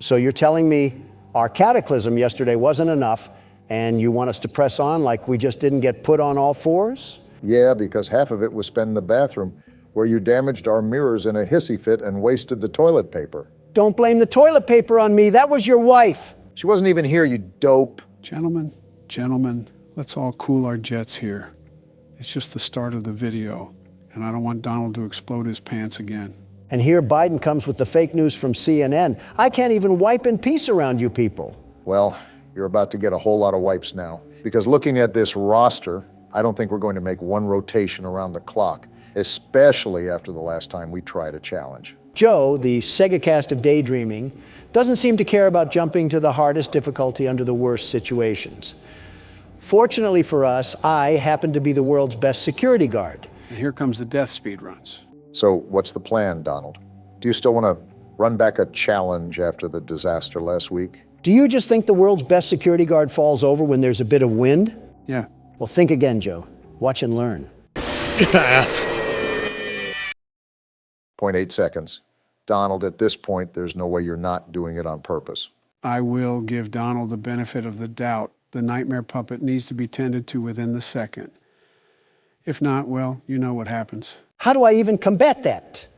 So you're telling me our cataclysm yesterday wasn't enough, and you want us to press on like we just didn't get put on all fours? Yeah, because half of it was spent in the bathroom, where you damaged our mirrors in a hissy fit and wasted the toilet paper. Don't blame the toilet paper on me. That was your wife. She wasn't even here, you dope. Gentlemen, let's all cool our jets here. It's just the start of the video, and I don't want Donald to explode his pants again. And here Biden comes with the fake news from CNN. I can't even wipe in peace around you people. Well, you're about to get a whole lot of wipes now, because looking at this roster, I don't think we're going to make one rotation around the clock, especially after the last time we tried a challenge. Joe, the Sega cast of daydreaming, doesn't seem to care about jumping to the hardest difficulty under the worst situations. Fortunately for us, I happen to be the world's best security guard. And here comes the death speed runs. So what's the plan, Donald? Do you still want to run back a challenge after the disaster last week? Do you just think the world's best security guard falls over when there's a bit of wind? Yeah. Well, think again, Joe. Watch and learn. 0.8 seconds. Donald, at this point, there's no way you're not doing it on purpose. I will give Donald the benefit of the doubt. The nightmare puppet needs to be tended to within the second. If not, well, you know what happens. How do I even combat that?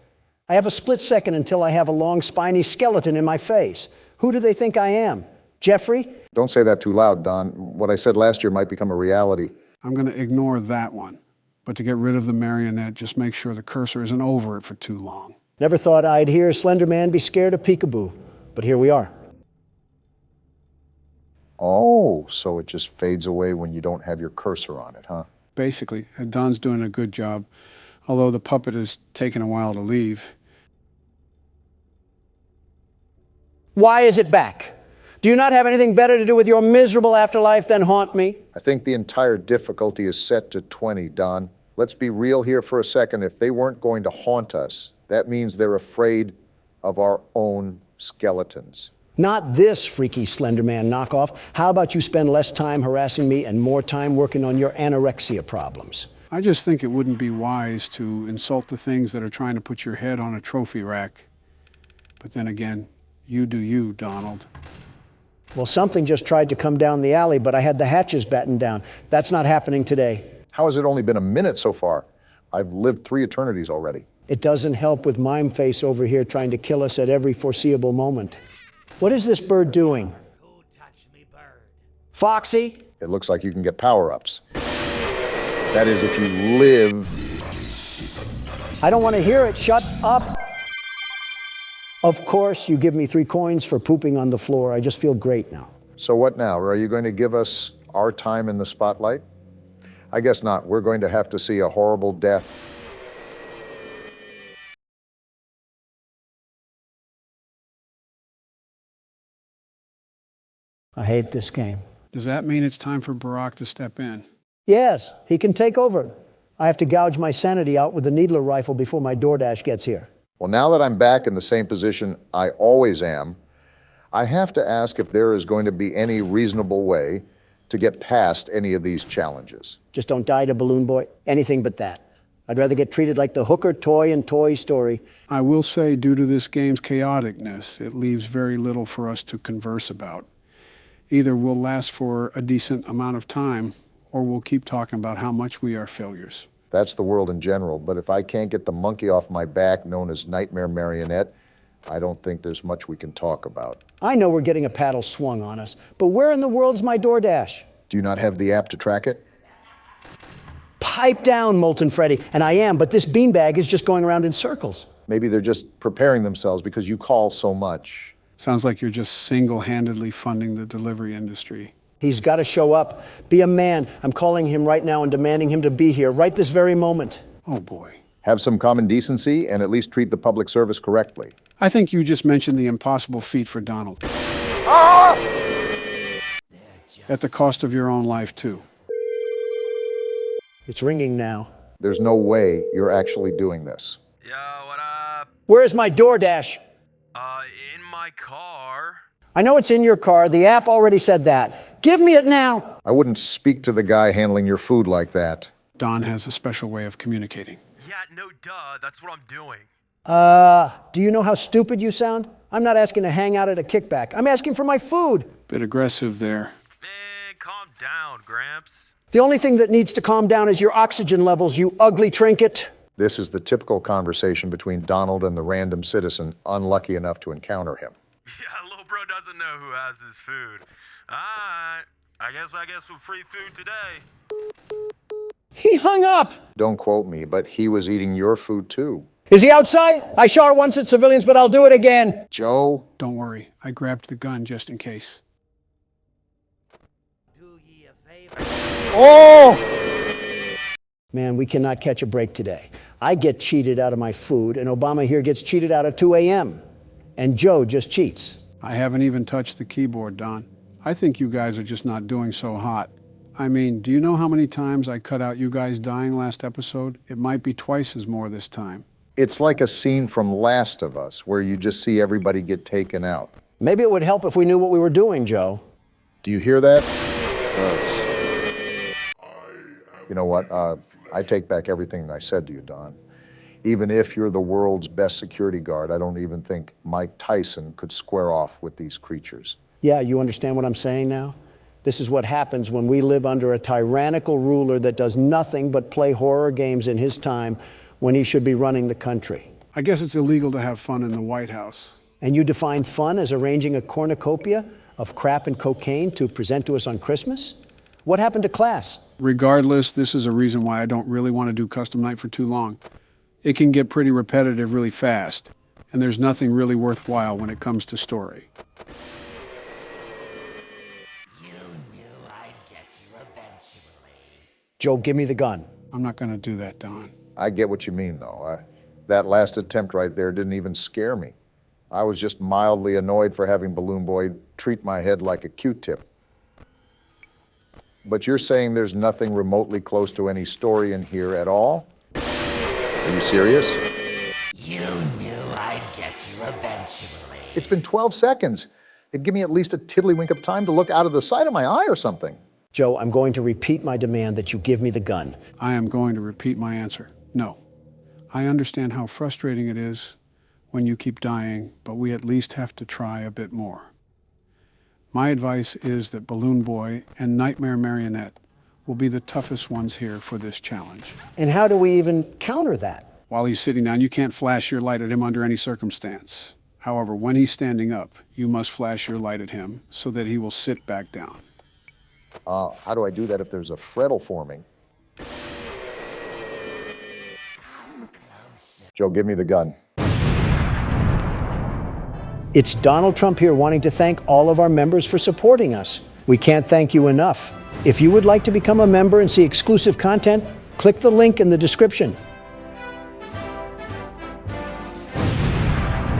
I have a split second until I have a long, spiny skeleton in my face. Who do they think I am? Jeffrey? Don't say that too loud, Don. What I said last year might become a reality. I'm going to ignore that one. But to get rid of the marionette, just make sure the cursor isn't over it for too long. Never thought I'd hear Slender Man be scared of peekaboo, but here we are. Oh, so it just fades away when you don't have your cursor on it, huh? Basically, Don's doing a good job, although the puppet has taken a while to leave. Why is it back? Do you not have anything better to do with your miserable afterlife than haunt me? I think the entire difficulty is set to 20, Don. Let's be real here for a second. If they weren't going to haunt us, that means they're afraid of our own skeletons. Not this freaky Slender Man knockoff. How about you spend less time harassing me and more time working on your anorexia problems? I just think it wouldn't be wise to insult the things that are trying to put your head on a trophy rack. But then again, you do you, Donald. Well, something just tried to come down the alley, but I had the hatches battened down. That's not happening today. How has it only been a minute so far? I've lived 3 eternities already. It doesn't help with Mime Face over here trying to kill us at every foreseeable moment. What is this bird doing? Who touched me, bird? Foxy? It looks like you can get power-ups. That is, if you live. I don't want to hear it. Shut up. Of course, you give me 3 coins for pooping on the floor. I just feel great now. So what now? Are you going to give us our time in the spotlight? I guess not. We're going to have to see a horrible death. I hate this game. Does that mean it's time for Barack to step in? Yes, he can take over. I have to gouge my sanity out with the needler rifle before my DoorDash gets here. Well, now that I'm back in the same position I always am, I have to ask if there is going to be any reasonable way to get past any of these challenges. Just don't die to Balloon Boy. Anything but that. I'd rather get treated like the hooker toy in Toy Story. I will say, due to this game's chaoticness, it leaves very little for us to converse about. Either we'll last for a decent amount of time, or we'll keep talking about how much we are failures. That's the world in general, but if I can't get the monkey off my back known as Nightmare Marionette, I don't think there's much we can talk about. I know we're getting a paddle swung on us, but where in the world's my DoorDash? Do you not have the app to track it? Pipe down, Molten Freddy. And I am, but this beanbag is just going around in circles. Maybe they're just preparing themselves because you call so much. Sounds like you're just single-handedly funding the delivery industry. He's got to show up. Be a man. I'm calling him right now and demanding him to be here right this very moment. Oh, boy. Have some common decency and at least treat the public service correctly. I think you just mentioned the impossible feat for Donald. Ah! At the cost of your own life, too. It's ringing now. There's no way you're actually doing this. Yo, what up? Where's my DoorDash? In my car. I know it's in your car. The app already said that. Give me it now. I wouldn't speak to the guy handling your food like that. Don has a special way of communicating. Yeah, no duh, that's what I'm doing. Do you know how stupid you sound? I'm not asking to hang out at a kickback. I'm asking for my food. Bit aggressive there. Man, calm down, Gramps. The only thing that needs to calm down is your oxygen levels, you ugly trinket. This is the typical conversation between Donald and the random citizen unlucky enough to encounter him. Yeah, little bro doesn't know who has his food. Alright, I guess I get some free food today. He hung up. Don't quote me, but he was eating your food too. Is he outside? I shot once at civilians, but I'll do it again. Joe? Don't worry, I grabbed the gun just in case. Do ye a favor. Oh! Man, we cannot catch a break today. I get cheated out of my food, and Obama here gets cheated out at 2 a.m. And Joe just cheats. I haven't even touched the keyboard, Don. I think you guys are just not doing so hot. I mean, do you know how many times I cut out you guys dying last episode? It might be twice as more this time. It's like a scene from Last of Us where you just see everybody get taken out. Maybe it would help if we knew what we were doing, Joe. Do you hear that? You know what? I take back everything I said to you, Don. Even if you're the world's best security guard, I don't even think Mike Tyson could square off with these creatures. Yeah, you understand what I'm saying now? This is what happens when we live under a tyrannical ruler that does nothing but play horror games in his time when he should be running the country. I guess it's illegal to have fun in the White House. And you define fun as arranging a cornucopia of crap and cocaine to present to us on Christmas? What happened to class? Regardless, this is a reason why I don't really want to do Custom Night for too long. It can get pretty repetitive really fast, and there's nothing really worthwhile when it comes to story. You knew I'd get you eventually. Joe, give me the gun. I'm not going to do that, Don. I get what you mean, though. That last attempt right there didn't even scare me. I was just mildly annoyed for having Balloon Boy treat my head like a Q-tip. But you're saying there's nothing remotely close to any story in here at all? Are you serious? You knew I'd get you eventually. It's been 12 seconds. It'd give me at least a tiddlywink of time to look out of the side of my eye or something. Joe, I'm going to repeat my demand that you give me the gun. I am going to repeat my answer. No. I understand how frustrating it is when you keep dying, but we at least have to try a bit more. My advice is that Balloon Boy and Nightmare Marionette will be the toughest ones here for this challenge. And how do we even counter that? While he's sitting down, you can't flash your light at him under any circumstance. However, when he's standing up, you must flash your light at him so that he will sit back down. How do I do that if there's a freddle forming? Joe, give me the gun. It's Donald Trump here wanting to thank all of our members for supporting us. We can't thank you enough. If you would like to become a member and see exclusive content, click the link in the description.